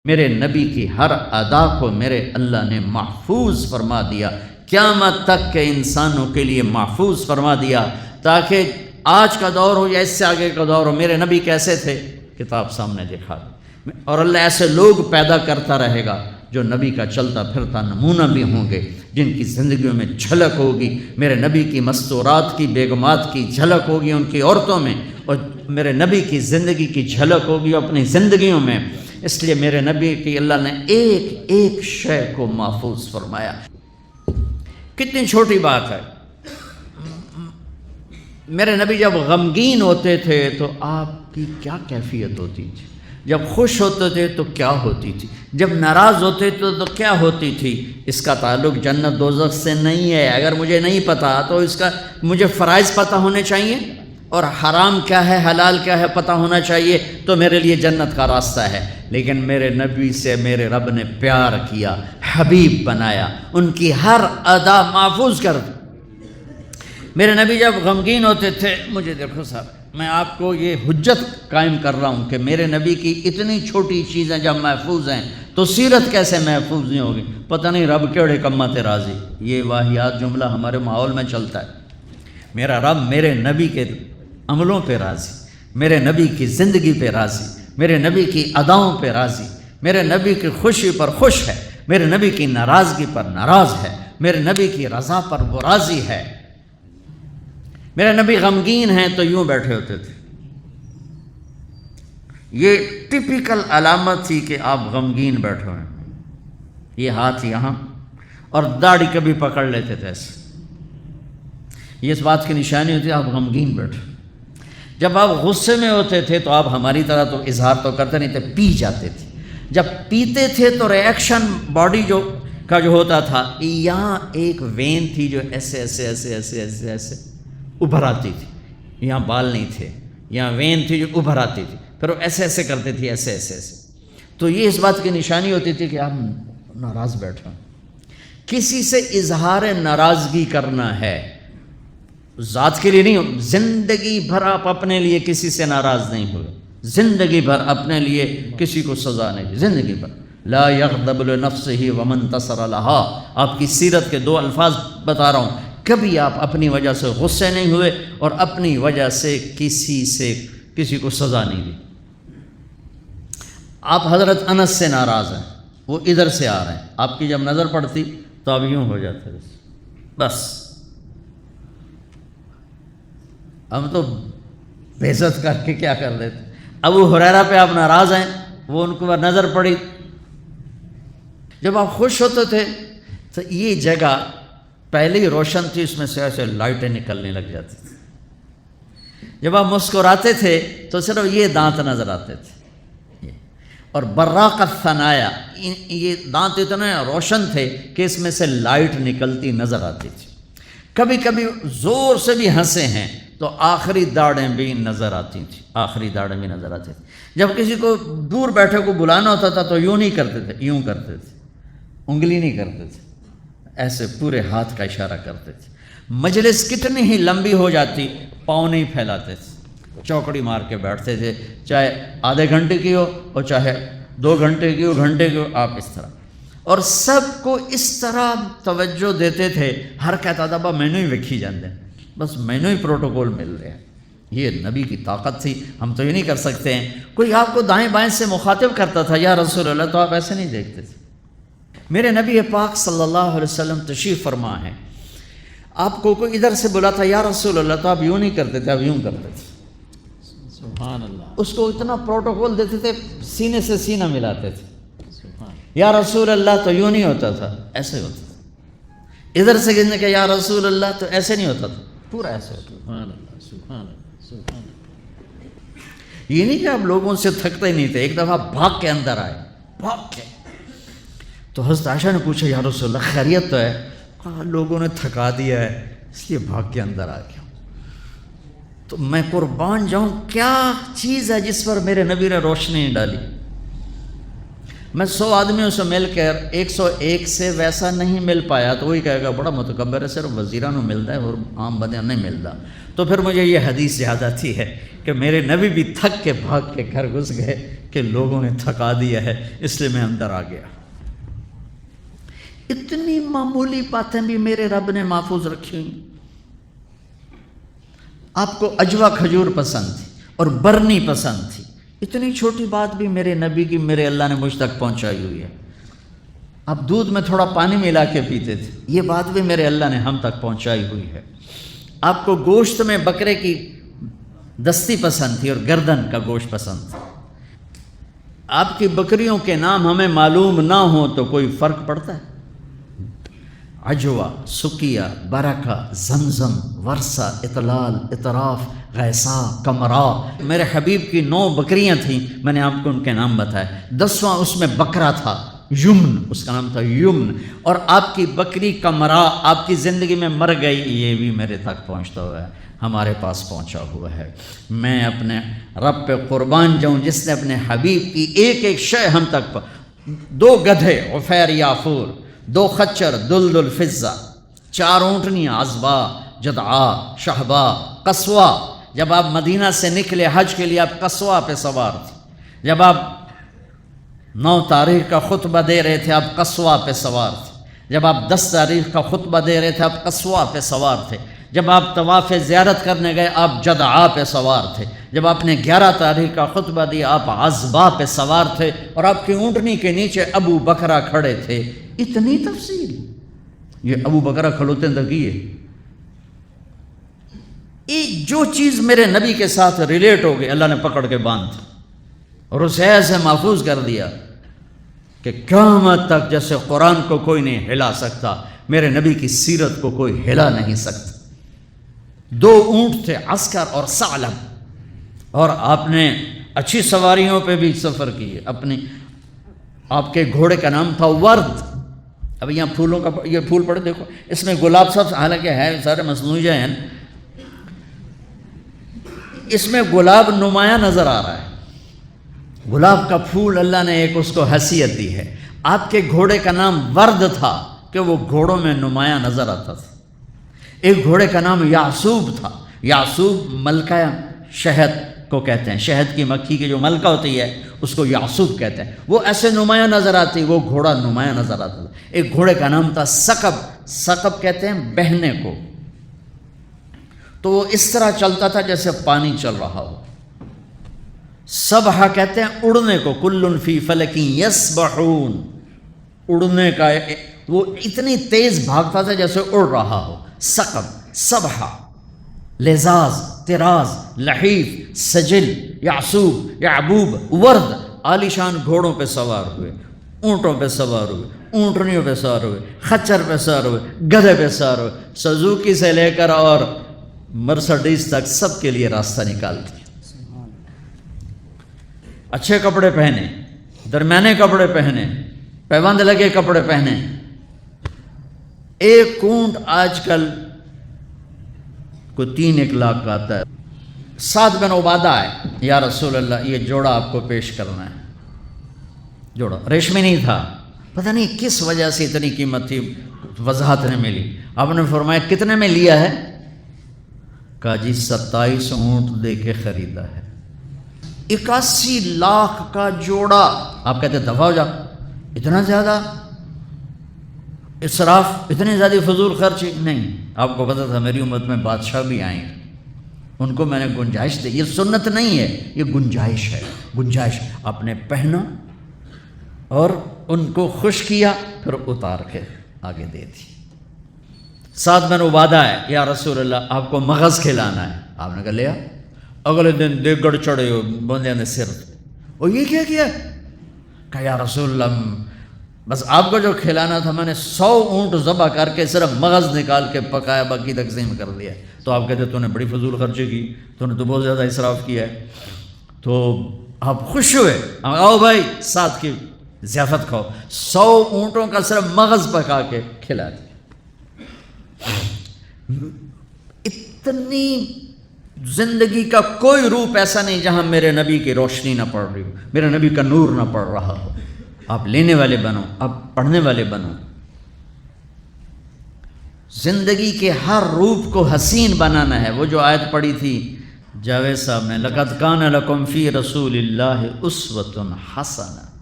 میرے نبی کی ہر ادا کو میرے اللہ نے محفوظ فرما دیا، قیامت تک کے انسانوں کے لیے محفوظ فرما دیا، تاکہ آج کا دور ہو یا اس سے آگے کا دور ہو، میرے نبی کیسے تھے کتاب سامنے دکھا دی، اور اللہ ایسے لوگ پیدا کرتا رہے گا جو نبی کا چلتا پھرتا نمونہ بھی ہوں گے، جن کی زندگیوں میں جھلک ہوگی میرے نبی کی مستورات کی، بیگمات کی جھلک ہوگی ان کی عورتوں میں، اور میرے نبی کی زندگی کی جھلک ہوگی اپنی زندگیوں میں۔ اس لیے میرے نبی کی اللہ نے ایک ایک شے کو محفوظ فرمایا۔ کتنی چھوٹی بات ہے، میرے نبی جب غمگین ہوتے تھے تو آپ کی کیا کیفیت ہوتی تھی، جب خوش ہوتے تھے تو کیا ہوتی تھی، جب ناراض ہوتے تھے تو کیا ہوتی تھی۔ اس کا تعلق جنت دوزخ سے نہیں ہے، اگر مجھے نہیں پتا تو اس کا مجھے فرائض پتہ ہونے چاہیے، اور حرام کیا ہے حلال کیا ہے پتہ ہونا چاہیے، تو میرے لیے جنت کا راستہ ہے۔ لیکن میرے نبی سے میرے رب نے پیار کیا، حبیب بنایا، ان کی ہر ادا محفوظ کر دی۔ میرے نبی جب غمگین ہوتے تھے، مجھے دیکھو صاحب، میں آپ کو یہ حجت قائم کر رہا ہوں کہ میرے نبی کی اتنی چھوٹی چیزیں جب محفوظ ہیں تو سیرت کیسے محفوظ نہیں ہوگی۔ پتہ نہیں رب کیڑے کمت راضی، یہ واہیات جملہ ہمارے ماحول میں چلتا ہے۔ میرا رب میرے نبی کے عملوں پہ راضی، میرے نبی کی زندگی پہ راضی، میرے نبی کی اداؤں پہ راضی، میرے نبی کی خوشی پر خوش ہے، میرے نبی کی ناراضگی پر ناراض ہے، میرے نبی کی رضا پر وہ راضی ہے۔ میرے نبی غمگین ہیں تو یوں بیٹھے ہوتے تھے، یہ ٹپیکل علامت تھی کہ آپ غمگین بیٹھے ہیں، یہ ہاتھ یہاں، اور داڑھی کبھی پکڑ لیتے تھے ایسے، یہ اس بات کی نشانی ہوتی ہے آپ غمگین بیٹھے۔ جب آپ غصے میں ہوتے تھے تو آپ ہماری طرح تو اظہار تو کرتے نہیں تھے، پی جاتے تھے۔ جب پیتے تھے تو ریئیکشن باڈی کا جو ہوتا تھا، یہاں ایک وین تھی جو ایسے ایسے ایسے ایسے ایسے ایسے ابھر آتی تھی، یہاں بال نہیں تھے، یہاں وین تھی جو ابھر آتی تھی، پھر وہ ایسے ایسے کرتے تھے، ایسے ایسے ایسے۔ تو یہ اس بات کی نشانی ہوتی تھی کہ آپ ناراض بیٹھے ہیں۔ کسی سے اظہار ناراضگی کرنا ہے، ذات کے لیے نہیں، زندگی بھر آپ اپنے لیے کسی سے ناراض نہیں ہوئے، زندگی بھر اپنے لیے کسی کو سزا نہیں دی، زندگی بھر لا یغضب لنفسہ ومن انتصر لہا۔ آپ کی سیرت کے دو الفاظ بتا رہا ہوں، کبھی آپ اپنی وجہ سے غصے نہیں ہوئے اور اپنی وجہ سے کسی کو سزا نہیں دی۔ آپ حضرت انس سے ناراض ہیں، وہ ادھر سے آ رہے ہیں، آپ کی جب نظر پڑتی تو آپ یوں ہو جاتے بس۔ ہم تو بے عزت کر کے کیا کر لیتے۔ ابو ہریرہ پہ آپ ناراض ہیں، وہ ان کو نظر پڑی۔ جب آپ خوش ہوتے تھے تو یہ جگہ پہلے ہی روشن تھی، اس میں سے ایسے لائٹیں نکلنے لگ جاتی تھی۔ جب آپ مسکراتے تھے تو صرف یہ دانت نظر آتے تھے، اور براق الثنایا، یہ دانت اتنے روشن تھے کہ اس میں سے لائٹ نکلتی نظر آتی تھی۔ کبھی کبھی زور سے بھی ہنسے ہیں تو آخری داڑھیں بھی نظر آتی تھیں، آخری داڑھیں بھی نظر آتی تھیں۔ جب کسی کو دور بیٹھے کو بلانا ہوتا تھا تو یوں نہیں کرتے تھے، یوں کرتے تھے، انگلی نہیں کرتے تھے، ایسے پورے ہاتھ کا اشارہ کرتے تھے۔ مجلس کتنی ہی لمبی ہو جاتی، پاؤں نہیں پھیلاتے تھے، چوکڑی مار کے بیٹھتے تھے، چاہے آدھے گھنٹے کی ہو اور چاہے 2 گھنٹے کی ہو، گھنٹے کی ہو، آپ اس طرح، اور سب کو اس طرح توجہ دیتے تھے۔ ہر کہتا تھا مینوں ہی وکھی جاندے، بس مینوں ہی پروٹوکول مل رہے ہیں۔ یہ نبی کی طاقت تھی، ہم تو یہ نہیں کر سکتے ہیں۔ کوئی آپ کو دائیں بائیں سے مخاطب کرتا تھا یا رسول اللہ، تو آپ ایسے نہیں دیکھتے تھے۔ میرے نبی پاک صلی اللہ علیہ وسلم تشریف فرما ہے، آپ کو کوئی ادھر سے بلا تھا یا رسول اللہ، تو آپ یوں نہیں کرتے تھے، آپ یوں کرتے تھے۔ سبحان اللہ۔ اس کو اتنا پروٹوکول دیتے تھے، سینے سے سینہ ملاتے تھے۔ یا رسول اللہ تو یوں نہیں ہوتا تھا، ایسے ہوتا تھا۔ ادھر سے کہنے کہ یا رسول اللہ تو ایسے نہیں ہوتا تھا، پورا ایسے ہوتا تھا۔ سبحان اللہ، سبحان اللہ، سبحان اللہ۔ یہ نہیں کہ آپ لوگوں سے تھکتے ہی نہیں تھے۔ ایک دفعہ بھاگ کے اندر آئے، بھاگ کے، تو حضرت عائشہ نے پوچھا یا رسول اللہ خیریت تو ہے؟ کہا لوگوں نے تھکا دیا ہے اس لیے بھاگ کے اندر آ گیا۔ تو میں قربان جاؤں، کیا چیز ہے جس پر میرے نبی نے روشنی ڈالی؟ میں 100 آدمیوں سے مل کر 101 سے ویسا نہیں مل پایا تو وہی کہے گا بڑا متکبر ہے، صرف وزیران کو ملتا ہے اور عام بندیاں نہیں ملتا۔ تو پھر مجھے یہ حدیث یاد آتی ہے کہ میرے نبی بھی تھک کے بھاگ کے گھر گھس گئے کہ لوگوں نے تھکا دیا ہے، اس لیے میں اندر آ گیا۔ اتنی معمولی باتیں بھی میرے رب نے محفوظ رکھی ہوئی۔ آپ کو اجوا کھجور پسند تھی اور برنی پسند تھی، اتنی چھوٹی بات بھی میرے نبی کی میرے اللہ نے مجھ تک پہنچائی ہوئی ہے۔ آپ دودھ میں تھوڑا پانی ملا کے پیتے تھے، یہ بات بھی میرے اللہ نے ہم تک پہنچائی ہوئی ہے۔ آپ کو گوشت میں بکرے کی دستی پسند تھی اور گردن کا گوشت پسند تھا۔ آپ کی بکریوں کے نام ہمیں معلوم نہ ہوں تو کوئی فرق پڑتا ہے؟ عجوا، سکیہ، برکہ، زمزم، ورثہ، اطلال، اطراف، غیثا، کمرا۔ میرے حبیب کی 9 بکریاں تھیں، میں نے آپ کو ان کے نام بتائے۔ 10واں اس میں بکرا تھا، یمن، اس کا نام تھا یمن۔ اور آپ کی بکری کمرا آپ کی زندگی میں مر گئی، یہ بھی میرے تک پہنچتا ہوا ہے، ہمارے پاس پہنچا ہوا ہے۔ میں اپنے رب پہ قربان جاؤں جس نے اپنے حبیب کی ایک ایک شے ہم تک 2 گدھے عفیر یافور، 2 خچر دلدل فضہ، 4 اونٹنیاں عذبا، جدعا، شہبا، قصوہ۔ جب آپ مدینہ سے نکلے حج کے لیے آپ قصوہ پہ سوار تھے۔ جب آپ 9 تاریخ کا خطبہ دے رہے تھے آپ قصوہ پہ سوار تھے۔ جب آپ 10 تاریخ کا خطبہ دے رہے تھے آپ قصوہ پہ سوار تھے۔ جب آپ طواف زیارت کرنے گئے آپ جدعا پہ سوار تھے۔ جب آپ نے 11 تاریخ کا خطبہ دیا آپ عذبا پہ سوار تھے اور آپ کی اونٹنی کے نیچے ابو بکرہ کھڑے تھے۔ اتنی تفصیل، یہ ابو بکرہ کھلوتے تک ہی ہے۔ جو چیز میرے نبی کے ساتھ ریلیٹ ہو گئی اللہ نے پکڑ کے باندھ اور اسے ایسے محفوظ کر دیا کہ قیامت تک جیسے قرآن کو کوئی نہیں ہلا سکتا، میرے نبی کی سیرت کو کوئی ہلا نہیں سکتا۔ 2 اونٹ تھے، عسکر اور ثعلب، اور آپ نے اچھی سواریوں پہ بھی سفر کیے۔ آپ کے گھوڑے کا نام تھا ورد۔ اب یہاں پھولوں کا یہ پھول پڑے دیکھو، اس میں گلاب سب حالانکہ ہے سارے مصنوعی ہیں، اس میں گلاب نمایاں نظر آ رہا ہے۔ گلاب کا پھول اللہ نے ایک اس کو حیثیت دی ہے۔ آپ کے گھوڑے کا نام ورد تھا کہ وہ گھوڑوں میں نمایاں نظر آتا تھا۔ ایک گھوڑے کا نام یعصوب تھا۔ یعصوب ملکہ شہد کو کہتے ہیں، شہد کی مکھی کی جو ملکہ ہوتی ہے اس کو یعصوب کہتے ہیں۔ وہ ایسے نمایاں نظر آتی، وہ گھوڑا نمایاں نظر آتا تھا۔ ایک گھوڑے کا نام تھا ثقب، ثقب کہتے ہیں بہنے کو، تو وہ اس طرح چلتا تھا جیسے پانی چل رہا ہو۔ سبحہ کہتے ہیں اڑنے کو، کل فی فلک یسبحون، اڑنے کا، وہ اتنی تیز بھاگتا تھا جیسے اڑ رہا ہو۔ ثقب، سبحہ، لذاذ، طراز، لحیف، سجل، یعصوب، یعبوب، ورد۔ عالیشان گھوڑوں پہ سوار ہوئے، اونٹوں پہ سوار ہوئے، اونٹنیوں پہ سوار ہوئے، خچر پہ سوار ہوئے، گدھے پہ سوار ہوئے، سزوکی سے لے کر اور مرسڈیز تک سب کے لیے راستہ نکالتی۔ اچھے کپڑے پہنے، درمیانے کپڑے پہنے، پیوند لگے کپڑے پہنے۔ ایک اونٹ آج کل کوئی 3 لاکھ کا آتا ہے۔ سعد بن عبادہ آئے، یا رسول اللہ یہ جوڑا آپ کو پیش کرنا ہے۔ جوڑا ریشمی نہیں تھا، پتہ نہیں کس وجہ سے اتنی قیمت تھی، وضاحت نہیں ملی۔ آپ نے فرمایا کتنے میں لیا ہے؟ کہا جی 27 اونٹ دے کے خریدا ہے۔ 81 لاکھ کا جوڑا۔ آپ کہتے دفع ہو جا، اتنا زیادہ اسراف، اتنی زیادہ فضول خرچی؟ نہیں، آپ کو پتہ تھا میری امت میں بادشاہ بھی آئیں گے، ان کو میں نے گنجائش دی۔ یہ سنت نہیں ہے، یہ گنجائش ہے، گنجائش۔ آپ نے پہنا اور ان کو خوش کیا، پھر اتار کے آگے دے دی۔ سعد بن عبادہ ہے، یا رسول اللہ آپ کو مغز کھلانا ہے۔ آپ نے کہا لیا۔ اگلے دن دیگڑ چڑھے ہو بندے نے سر، اور یہ کیا کیا؟ کہا یا رسول اللہ بس آپ کو جو کھلانا تھا میں نے 100 اونٹ ذبح کر کے صرف مغز نکال کے پکایا، باقی تقسیم کر دیا۔ تو آپ کہتے تو نے بڑی فضول خرچی کی، تو نے تو بہت زیادہ اسراف کیا ہے۔ تو آپ خوش ہوئے، آؤ بھائی ساتھ کی ضیافت کھاؤ۔ 100 اونٹوں کا صرف مغز پکا کے کھلا دیا۔ اتنی زندگی کا کوئی روپ ایسا نہیں جہاں میرے نبی کی روشنی نہ پڑ رہی ہو، میرے نبی کا نور نہ پڑ رہا ہو۔ آپ لینے والے بنو، آپ پڑھنے والے بنو۔ زندگی کے ہر روپ کو حسین بنانا ہے۔ وہ جو آیت پڑھی تھی جاوید صاحب نے لقد کان لکم فی رسول اللہ اسوۃ حسنہ